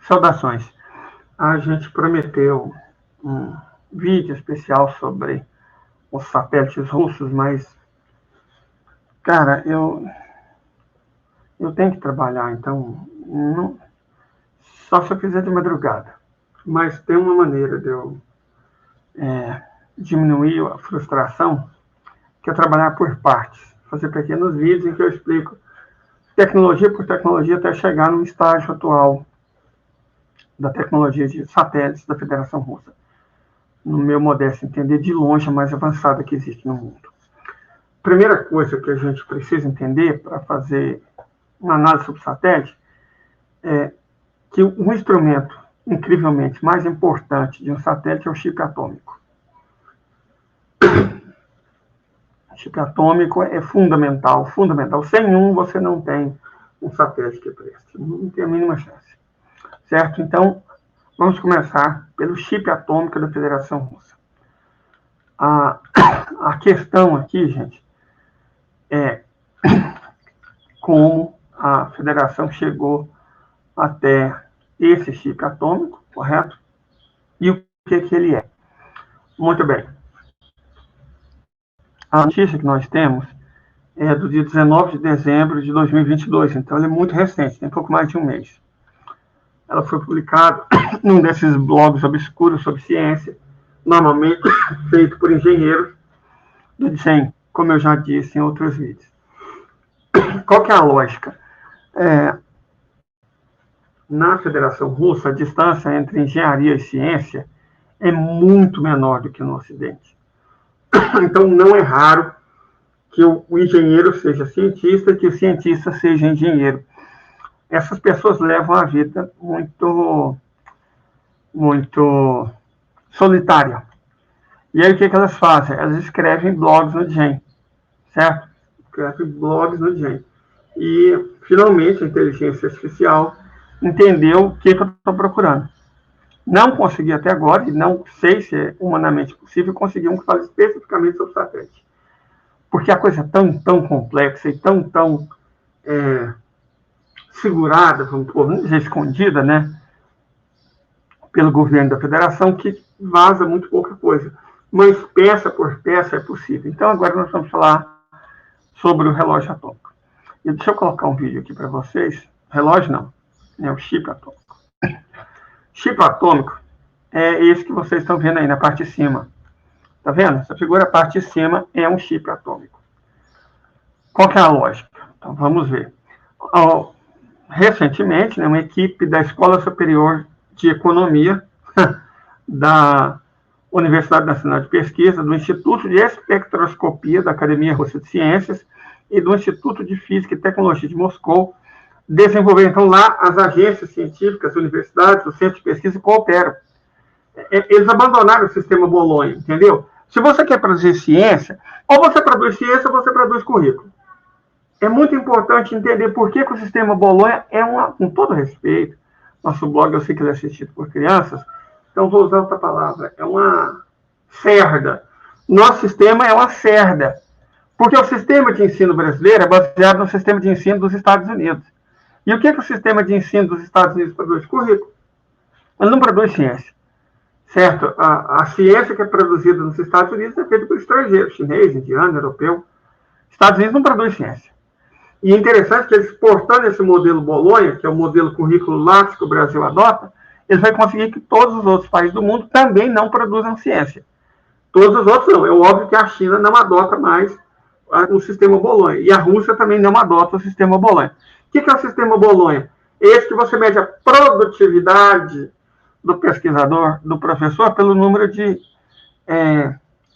Saudações. A gente prometeu um vídeo especial sobre os satélites russos, mas, cara, eu tenho que trabalhar, então, não, só se eu fizer de madrugada. Mas tem uma maneira de eu diminuir a frustração, que é trabalhar por partes, fazer pequenos vídeos em que eu explico tecnologia por tecnologia até chegar no estágio atual da tecnologia de satélites da Federação Russa. No meu modesto entender, de longe a mais avançada que existe no mundo. Primeira coisa que a gente precisa entender para fazer uma análise sobre satélite é que o instrumento incrivelmente mais importante de um satélite é o chip atômico. O chip atômico é fundamental. Sem um, você não tem um satélite que preste. Não tem a mínima chance. Certo? Então, vamos começar pelo chip atômico da Federação Russa. A questão aqui, gente, é como a Federação chegou até esse chip atômico, correto? E o que ele é. Muito bem. A notícia que nós temos é do dia 19 de dezembro de 2022, então ela é muito recente, tem pouco mais de um mês. Ela foi publicada num desses blogs obscuros sobre ciência, normalmente feito por engenheiros do desenho, como eu já disse em outros vídeos. Qual que é a lógica? Na Federação Russa, a distância entre engenharia e ciência é muito menor do que no Ocidente. Então, não é raro que o engenheiro seja cientista e que o cientista seja engenheiro. Essas pessoas levam a vida muito solitária. E aí, o que elas fazem? Elas escrevem blogs no DGEM, certo? Escrevem blogs no DGEM. E, finalmente, a inteligência artificial entendeu o que eu estou procurando. Não consegui até agora, e não sei se é humanamente possível, conseguir um que fale especificamente sobre satélite. Porque a coisa é tão complexa e tão segurada, vamos dizer, escondida, né, pelo governo da federação, que vaza muito pouca coisa. Mas peça por peça é possível. Então, agora nós vamos falar sobre o relógio atômico. E deixa eu colocar um vídeo aqui para vocês. Relógio não, é o chip atômico. Chip atômico é esse que vocês estão vendo aí na parte de cima. Tá vendo? Essa figura, a parte de cima, é um chip atômico. Qual que é a lógica? Então, vamos ver. Recentemente, uma equipe da Escola Superior de Economia da Universidade Nacional de Pesquisa, do Instituto de Espectroscopia da Academia Russa de Ciências e do Instituto de Física e Tecnologia de Moscou, desenvolveram, então, lá as agências científicas, universidades, os centros de pesquisa cooperam. Eles abandonaram o sistema Bolonha, entendeu? Se você quer produzir ciência, ou você produz ciência ou você produz currículo. É muito importante entender por que o sistema Bolonha é com todo respeito, nosso blog eu sei que ele é assistido por crianças, então vou usar outra palavra, é uma cerda. Nosso sistema é uma cerda, porque o sistema de ensino brasileiro é baseado no sistema de ensino dos Estados Unidos. E o que o sistema de ensino dos Estados Unidos produz? Currículo. Ele não produz ciência. Certo? A ciência que é produzida nos Estados Unidos é feita por estrangeiros, chinês, indiano, europeu. Estados Unidos não produz ciência. E é interessante que eles, exportando esse modelo Bolonha, que é o modelo currículo Lattes que o Brasil adota, eles vão conseguir que todos os outros países do mundo também não produzam ciência. Todos os outros não. É óbvio que a China não adota mais o sistema Bolonha. E a Rússia também não adota o sistema Bolonha. O que é o sistema Bolonha? Esse que você mede a produtividade do pesquisador, do professor, pelo número de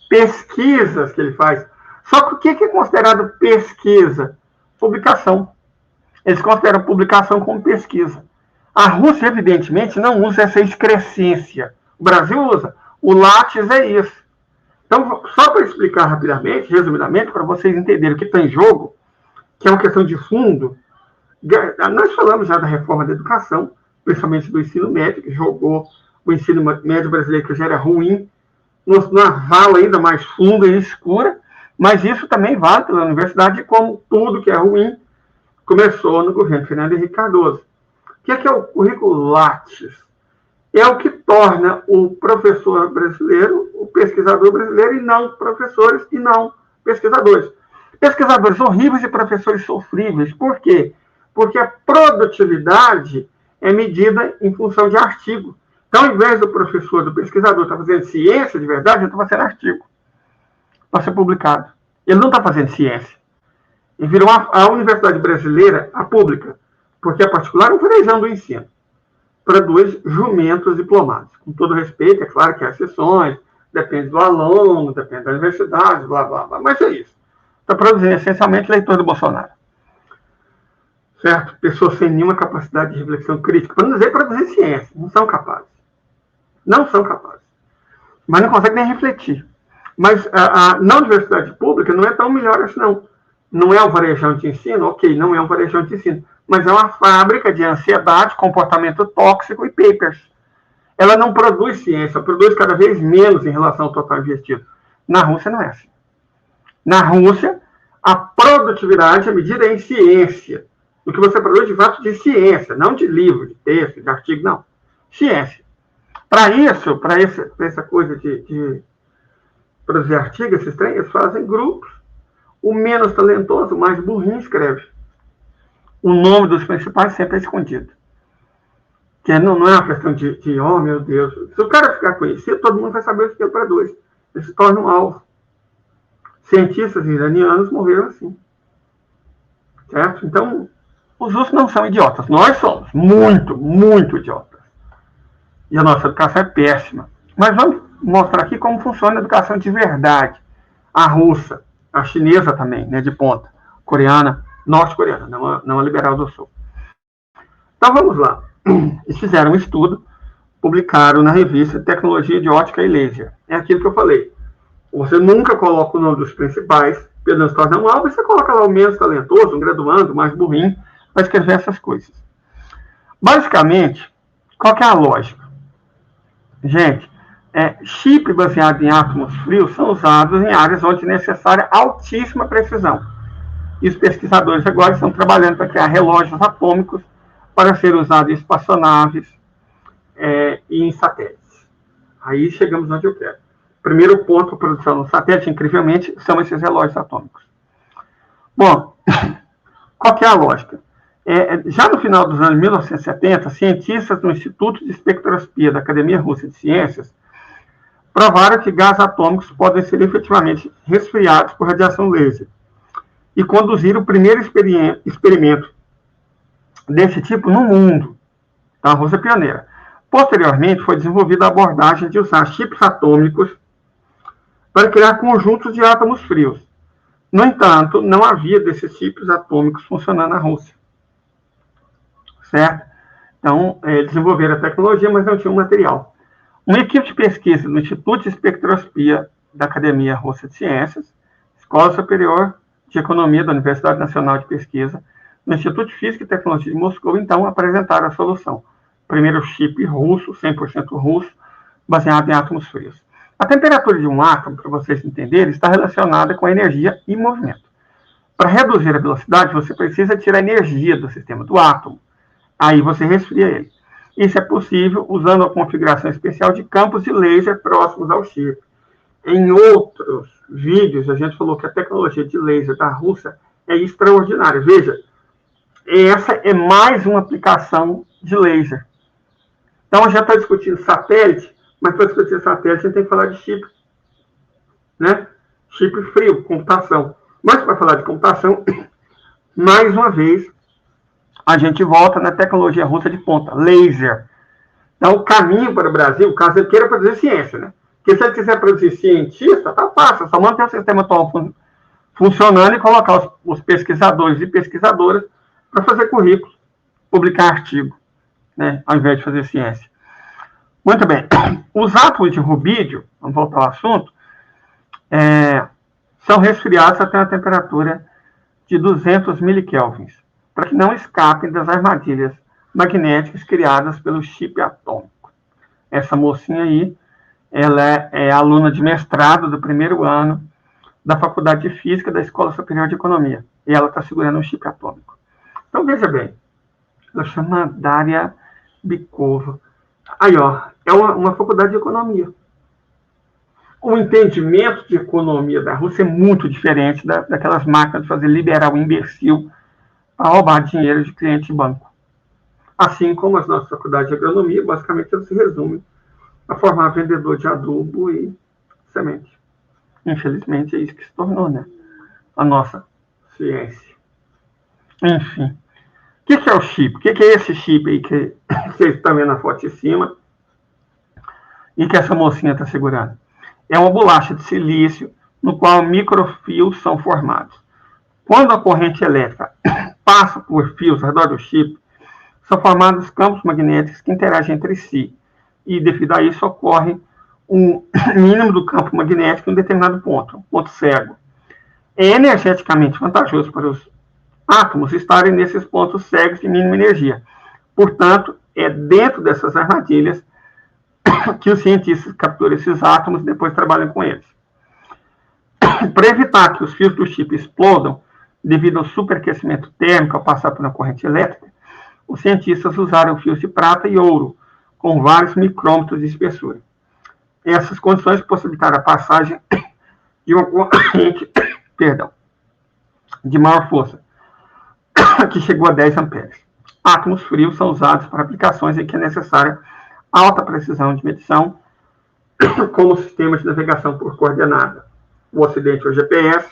pesquisas que ele faz. Só que o que é considerado pesquisa? Publicação. Eles consideram publicação como pesquisa. A Rússia, evidentemente, não usa essa excrescência. O Brasil usa. O Lattes é isso. Então, só para explicar rapidamente, resumidamente, para vocês entenderem o que está em jogo, que é uma questão de fundo, nós falamos já da reforma da educação, principalmente do ensino médio, que jogou o ensino médio brasileiro, que já era ruim, numa vala ainda mais funda e escura, mas isso também vale pela universidade, como tudo que é ruim começou no governo Fernando Henrique Cardoso, que é o currículo Lattes? É o que torna o professor brasileiro, o pesquisador brasileiro, e não professores e não pesquisadores. Pesquisadores horríveis e professores sofríveis. Por quê? Porque a produtividade é medida em função de artigo. Então, ao invés do professor, do pesquisador estar fazendo ciência de verdade, ele está fazendo artigo para ser publicado. Ele não está fazendo ciência. E virou a universidade brasileira, a pública, porque a particular é o varejão do ensino, produz jumentos diplomados. Com todo respeito, é claro que há exceções, depende do aluno, depende da universidade, blá, blá, blá, mas é isso. Está produzindo essencialmente leitor do Bolsonaro. Certo? Pessoas sem nenhuma capacidade de reflexão crítica, para não dizer produzir ciência, não são capazes. Não são capazes. Mas não conseguem nem refletir. Mas na universidade pública não é tão melhor assim, não. Não é um varejão de ensino? Ok, não é um varejão de ensino. Mas é uma fábrica de ansiedade, comportamento tóxico e papers. Ela não produz ciência, produz cada vez menos em relação ao total investido. Na Rússia não é assim. Na Rússia, a produtividade é medida em ciência. O que você produz de fato de ciência, não de livro, de texto, de artigo, não. Ciência. Para essa coisa de produzir artigo, esses trem, eles fazem grupos. O menos talentoso, o mais burrinho, escreve. O nome dos principais sempre é escondido. Que não é uma questão de oh meu Deus. Se o cara ficar conhecido, todo mundo vai saber o que ele produz. Ele se torna um alvo. Cientistas iranianos morreram assim. Certo? Então, os russos não são idiotas. Nós somos muito, muito idiotas. E a nossa educação é péssima. Mas vamos mostrar aqui como funciona a educação de verdade. A russa, a chinesa também, né, de ponta. Coreana, norte-coreana, não a liberal do sul. Então vamos lá. Eles fizeram um estudo, publicaram na revista Tecnologia de Ótica e Laser. É aquilo que eu falei. Você nunca coloca o nome dos principais, pelo menos torna um alvo, e você coloca lá o menos talentoso, um graduando, o mais burrinho, para escrever essas coisas. Basicamente, qual que é a lógica? Gente, chip baseado em átomos frios são usados em áreas onde é necessária altíssima precisão. E os pesquisadores agora estão trabalhando para criar relógios atômicos para ser usados em espaçonaves e em satélites. Aí chegamos onde eu quero. Primeiro ponto de produção no satélite, incrivelmente, são esses relógios atômicos. Bom, qual que é a lógica? Já no final dos anos 1970, cientistas do Instituto de Espectroscopia da Academia Russa de Ciências provaram que gases atômicos podem ser efetivamente resfriados por radiação laser e conduziram o primeiro experimento desse tipo no mundo. Então, a Rússia é pioneira. Posteriormente, foi desenvolvida a abordagem de usar chips atômicos para criar conjuntos de átomos frios. No entanto, não havia desses chips atômicos funcionando na Rússia. Certo? Então, desenvolveram a tecnologia, mas não tinham material. Uma equipe de pesquisa do Instituto de Espectroscopia da Academia Russa de Ciências, Escola Superior de Economia da Universidade Nacional de Pesquisa, no Instituto de Física e Tecnologia de Moscou, então, apresentaram a solução. Primeiro chip russo, 100% russo, baseado em átomos frios. A temperatura de um átomo, para vocês entenderem, está relacionada com a energia e movimento. Para reduzir a velocidade, você precisa tirar a energia do sistema do átomo. Aí você resfria ele. Isso é possível usando a configuração especial de campos de laser próximos ao chip. Em outros vídeos, a gente falou que a tecnologia de laser da Rússia é extraordinária. Veja, essa é mais uma aplicação de laser. Então, a gente está discutindo satélite, mas para discutir satélite, a gente tem que falar de chip. Né? Chip frio, computação. Mas para falar de computação, mais uma vez, a gente volta na tecnologia russa de ponta, laser. Então, o caminho para o Brasil, caso ele queira produzir ciência, né? Porque se ele quiser produzir cientista, tá fácil, só manter o sistema atual funcionando e colocar os pesquisadores e pesquisadoras para fazer currículo, publicar artigo, né? Ao invés de fazer ciência. Muito bem. Os átomos de rubídio, vamos voltar ao assunto, são resfriados até uma temperatura de 200 milikelvins, para que não escapem das armadilhas magnéticas criadas pelo chip atômico. Essa mocinha aí, ela é aluna de mestrado do primeiro ano da Faculdade de Física da Escola Superior de Economia, e ela está segurando um chip atômico. Então, veja bem, Ela chama Daria Bykova. Aí, ó, é uma faculdade de economia. O entendimento de economia da Rússia é muito diferente daquelas máquinas de fazer liberal imbecil para roubar dinheiro de cliente de banco. Assim como as nossas faculdades de agronomia, basicamente elas se resumem a formar vendedor de adubo e semente. Infelizmente é isso que se tornou, né? A nossa ciência. Enfim. O que é o chip? O que é esse chip aí que vocês estão vendo na foto de cima e que essa mocinha está segurando? É uma bolacha de silício no qual microfios são formados. Quando a corrente elétrica passa por fios ao redor do chip, são formados campos magnéticos que interagem entre si. E, devido a isso, ocorre um mínimo do campo magnético em um determinado ponto, um ponto cego. É energeticamente vantajoso para os átomos estarem nesses pontos cegos de mínima energia. Portanto, é dentro dessas armadilhas que os cientistas capturam esses átomos e depois trabalham com eles. Para evitar que os fios do chip explodam devido ao superaquecimento térmico ao passar por uma corrente elétrica, os cientistas usaram fios de prata e ouro, com vários micrômetros de espessura. Essas condições possibilitaram a passagem de uma corrente de maior força, que chegou a 10 amperes. Átomos frios são usados para aplicações em que é necessária alta precisão de medição, como o sistema de navegação por coordenada. O Ocidente é o GPS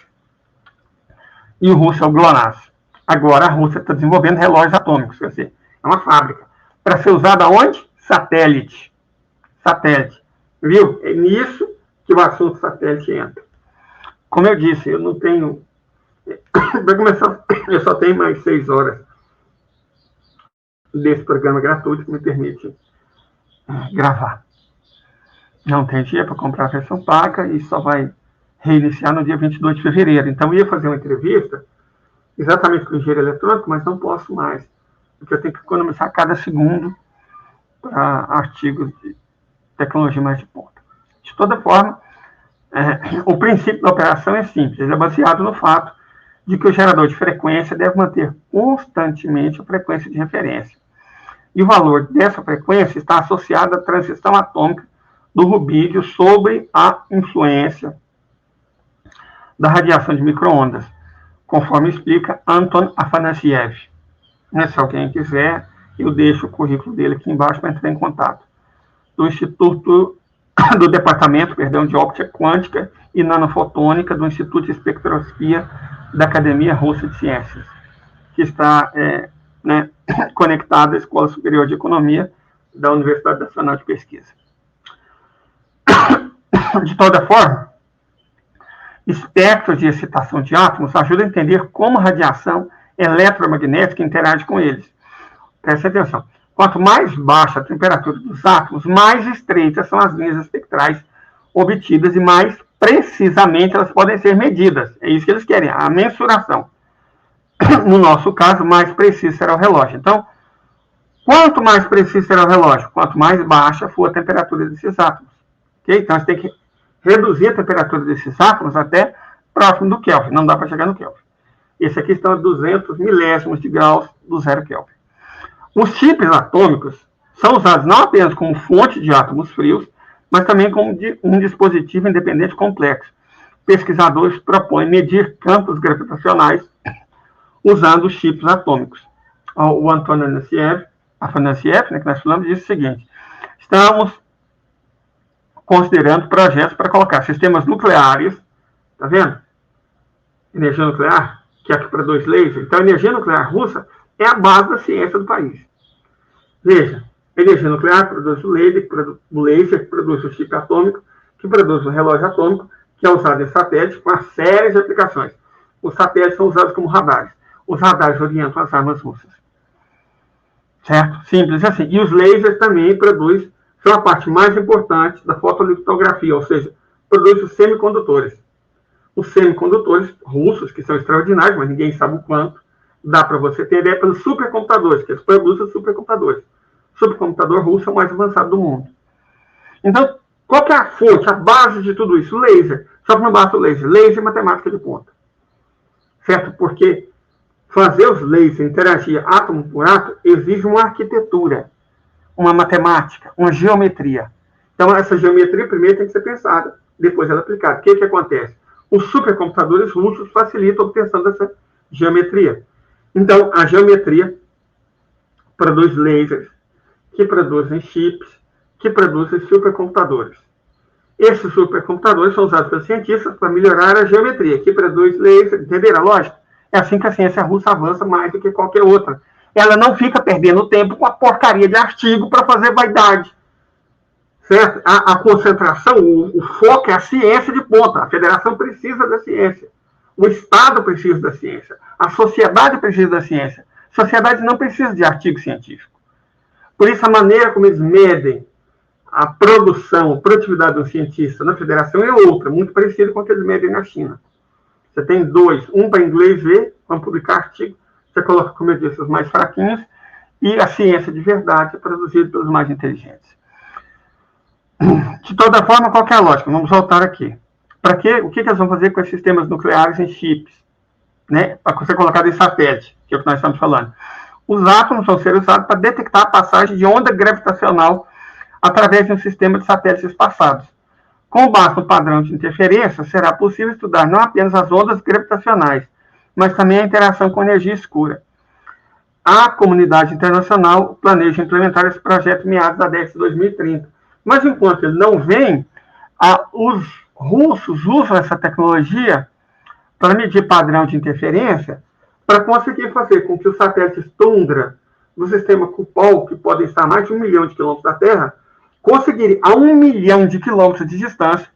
e o russo é o GLONASS. Agora a Rússia está desenvolvendo relógios atômicos, quer dizer, é uma fábrica. Para ser usada onde? Satélite. Satélite. Viu? É nisso que o assunto satélite entra. Como eu disse, eu não tenho... Para começar, eu só tenho mais 6 horas desse programa gratuito que me permite gravar. Não tem dia para comprar a versão paga e só vai reiniciar no dia 22 de fevereiro. Então, eu ia fazer uma entrevista exatamente com o engenheiro eletrônico, mas não posso mais, porque eu tenho que economizar cada segundo para artigos de tecnologia mais de ponta. De toda forma, o princípio da operação é simples, ele é baseado no fato de que o gerador de frequência deve manter constantemente a frequência de referência. E o valor dessa frequência está associado à transição atômica do rubídio sobre a influência da radiação de micro-ondas, conforme explica Anton Afanassiev. Se alguém quiser, eu deixo o currículo dele aqui embaixo para entrar em contato. Do Departamento de Óptica Quântica e Nanofotônica do Instituto de Espectroscopia da Academia Russa de Ciências, que está conectado à Escola Superior de Economia da Universidade Nacional de Pesquisa. De toda forma, espectros de excitação de átomos ajudam a entender como a radiação eletromagnética interage com eles. Preste atenção. Quanto mais baixa a temperatura dos átomos, mais estreitas são as linhas espectrais obtidas e mais precisamente elas podem ser medidas. É isso que eles querem, a mensuração. No nosso caso, mais preciso será o relógio. Então, quanto mais preciso será o relógio, quanto mais baixa for a temperatura desses átomos. Okay? Então, você tem que reduzir a temperatura desses átomos até próximo do Kelvin. Não dá para chegar no Kelvin. Esse aqui está a 200 milésimos de graus do zero Kelvin. Os chips atômicos são usados não apenas como fonte de átomos frios, mas também como um dispositivo independente complexo. Pesquisadores propõem medir campos gravitacionais usando os chips atômicos. O Anton Afanassiev, que nós falamos, disse o seguinte: estamos considerando projetos para colocar sistemas nucleares, tá vendo? Energia nuclear, que é a que produz laser. Então, a energia nuclear russa é a base da ciência do país. Veja, a energia nuclear produz o laser que produz o chip atômico, que produz o relógio atômico, que é usado em satélites com uma série de aplicações. Os satélites são usados como radares. Os radares orientam as armas russas. Certo? Simples assim. E os lasers também são a parte mais importante da fotolitografia, ou seja, produzem os semicondutores. Os semicondutores russos, que são extraordinários, mas ninguém sabe o quanto, dá para você ter ideia pelos supercomputadores, que eles produzem supercomputadores. O supercomputador russo é o mais avançado do mundo. Então, qual que é a fonte, a base de tudo isso? Laser. Só que não basta o laser. Laser é matemática de ponta. Certo? Porque fazer os lasers interagir átomo por átomo exige uma arquitetura, uma matemática, uma geometria. Então, essa geometria primeiro tem que ser pensada, depois ela aplicada. O que acontece? Os supercomputadores russos facilitam a obtenção dessa geometria. Então, a geometria produz lasers, que produzem chips, que produzem supercomputadores. Esses supercomputadores são usados pelos cientistas para melhorar a geometria, que produz lasers. Entenderam a lógica? É assim que a ciência russa avança mais do que qualquer outra. Ela não fica perdendo tempo com a porcaria de artigo para fazer vaidade. Certo? A concentração, o foco é a ciência de ponta. A federação precisa da ciência. O Estado precisa da ciência. A sociedade precisa da ciência. A sociedade não precisa de artigo científico. Por isso, a maneira como eles medem a produção, a produtividade do cientista na federação é outra, muito parecida com o que eles medem na China. Você tem dois, um para inglês ver, para publicar artigo, você coloca, como eu disse, os mais fraquinhos, e a ciência de verdade é produzida pelos mais inteligentes. De toda forma, qual que é a lógica? Vamos voltar aqui. Para quê? O que eles vão fazer com esses sistemas nucleares em chips? Né? Para você colocar em satélite, que é o que nós estamos falando. Os átomos vão ser usados para detectar a passagem de onda gravitacional através de um sistema de satélites espaçados. Com base no padrão de interferência, será possível estudar não apenas as ondas gravitacionais, mas também a interação com energia escura. A comunidade internacional planeja implementar esse projeto em meados da década de 2030. Mas enquanto ele não vem, os russos usam essa tecnologia para medir padrão de interferência, para conseguir fazer com que os satélites Tundra do sistema Kupol, que podem estar a mais de 1 milhão de quilômetros da Terra, conseguirem, a 1 milhão de quilômetros de distância,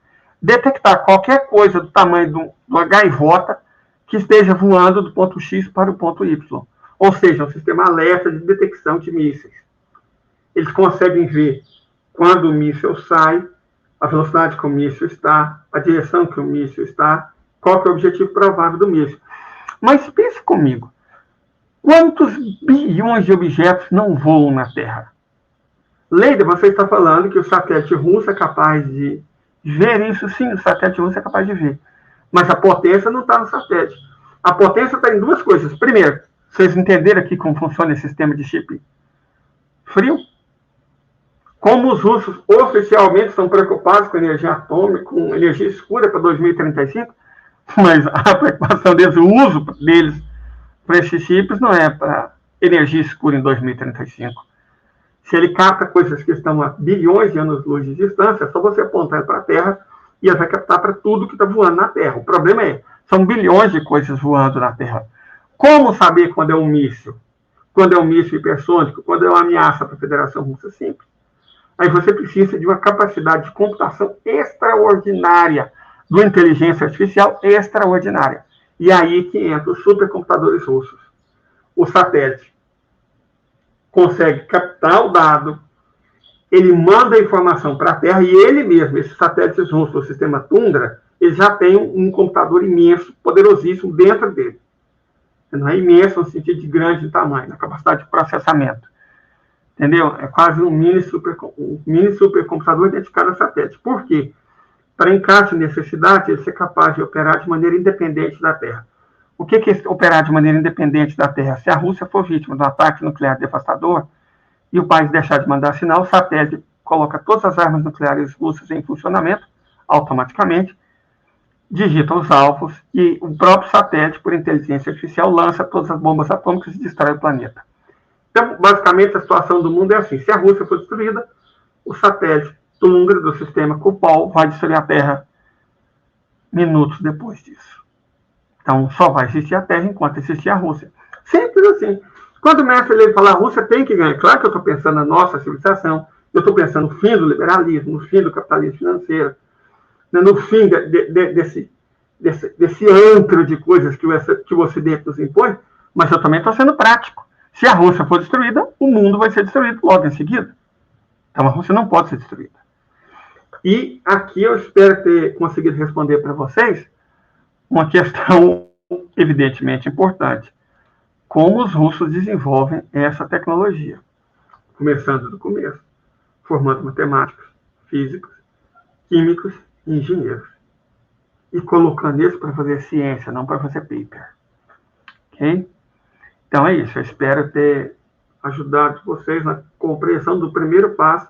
detectar qualquer coisa do tamanho de uma gaivota que esteja voando do ponto X para o ponto Y. Ou seja, um sistema alerta de detecção de mísseis. Eles conseguem ver quando o míssil sai, a velocidade que o míssil está, a direção que o míssil está, qual que é o objetivo provável do míssil. Mas pense comigo, quantos bilhões de objetos não voam na Terra? Leida, você está falando que o satélite russo é capaz de ver isso? Sim, o satélite russo é capaz de ver. Mas a potência não está no satélite. A potência está em duas coisas. Primeiro, vocês entenderam aqui como funciona esse sistema de chip frio? Como os russos oficialmente estão preocupados com energia atômica, com energia escura para 2035, mas a preocupação deles, o uso deles para esses chips não é para energia escura em 2035. Se ele capta coisas que estão a bilhões de anos-luz de distância, é só você apontar para a Terra e ele vai captar para tudo que está voando na Terra. O problema é, são bilhões de coisas voando na Terra. Como saber quando é um míssil? Quando é um míssil hipersônico? Quando é uma ameaça para a Federação Russa? Simples. Aí você precisa de uma capacidade de computação extraordinária, de uma inteligência artificial extraordinária. E aí que entra os supercomputadores russos. O satélite consegue captar o dado, ele manda a informação para a Terra e ele mesmo, esses satélites russos, o sistema Tundra, ele já tem um computador imenso, poderosíssimo dentro dele. Não é imenso no sentido de grande de tamanho, na capacidade de processamento. Entendeu? É quase um mini supercomputador dentro de cada satélite. Por quê? Para em caso de necessidade, ele ser capaz de operar de maneira independente da Terra. O que é operar de maneira independente da Terra? Se a Rússia for vítima de um ataque nuclear devastador e o país deixar de mandar sinal, o satélite coloca todas as armas nucleares russas em funcionamento automaticamente, digita os alvos e o próprio satélite, por inteligência artificial, lança todas as bombas atômicas e destrói o planeta. Então, basicamente, a situação do mundo é assim. Se a Rússia for destruída, o satélite Tundra do sistema Kupol vai destruir a Terra minutos depois disso. Então, só vai existir a Terra enquanto existir a Rússia. Simples assim. Quando o mestre ele fala a Rússia tem que ganhar, claro que eu estou pensando na nossa civilização, eu estou pensando no fim do liberalismo, no fim do capitalismo financeiro, no fim desse antro de coisas que o Ocidente nos impõe, mas eu também estou sendo prático. Se a Rússia for destruída, o mundo vai ser destruído logo em seguida. Então a Rússia não pode ser destruída. E aqui eu espero ter conseguido responder para vocês uma questão evidentemente importante. Como os russos desenvolvem essa tecnologia? Começando do começo, formando matemáticos, físicos, químicos e engenheiros. E colocando isso para fazer ciência, não para fazer paper. Ok? Então é isso, eu espero ter ajudado vocês na compreensão do primeiro passo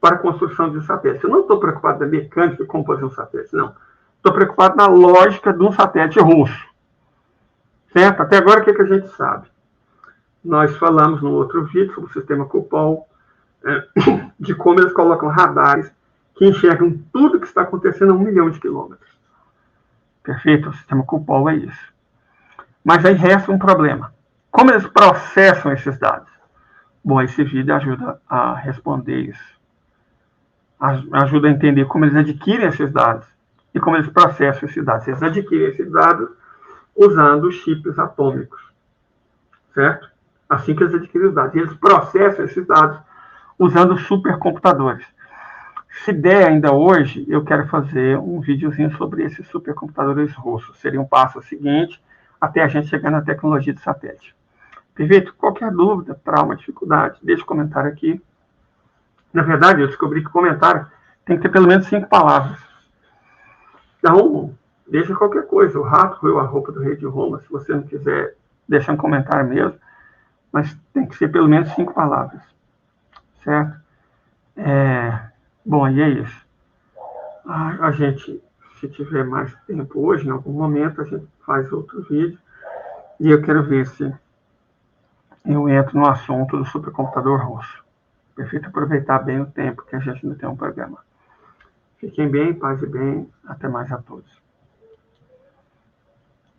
para a construção de um satélite. Eu não estou preocupado na mecânica de como fazer um satélite, não. Estou preocupado na lógica de um satélite russo. Certo? Até agora, o que a gente sabe? Nós falamos no outro vídeo sobre o sistema Kupol, de como eles colocam radares que enxergam tudo que está acontecendo a 1 milhão de quilômetros. Perfeito? O sistema Kupol é isso. Mas aí resta um problema. Como eles processam esses dados? Bom, esse vídeo ajuda a responder isso. Ajuda a entender como eles adquirem esses dados e como eles processam esses dados. Eles adquirem esses dados usando chips atômicos, certo? Assim que eles adquirem os dados. E eles processam esses dados usando supercomputadores. Se der ainda hoje, eu quero fazer um videozinho sobre esses supercomputadores russos. Seria um passo seguinte até a gente chegar na tecnologia de satélite. Perfeito? Qualquer dúvida, trauma, dificuldade, deixe um comentário aqui. Na verdade, eu descobri que comentário tem que ter pelo menos 5 palavras. Então, deixa qualquer coisa. O rato roeu a roupa do rei de Roma. Se você não quiser deixar um comentário mesmo, mas tem que ser pelo menos 5 palavras. Certo? Bom, e é isso. A gente, se tiver mais tempo hoje, em algum momento, a gente faz outro vídeo. E eu quero ver se eu entro no assunto do supercomputador russo. Perfeito? Aproveitar bem o tempo que a gente não tem um programa. Fiquem bem, paz e bem. Até mais a todos.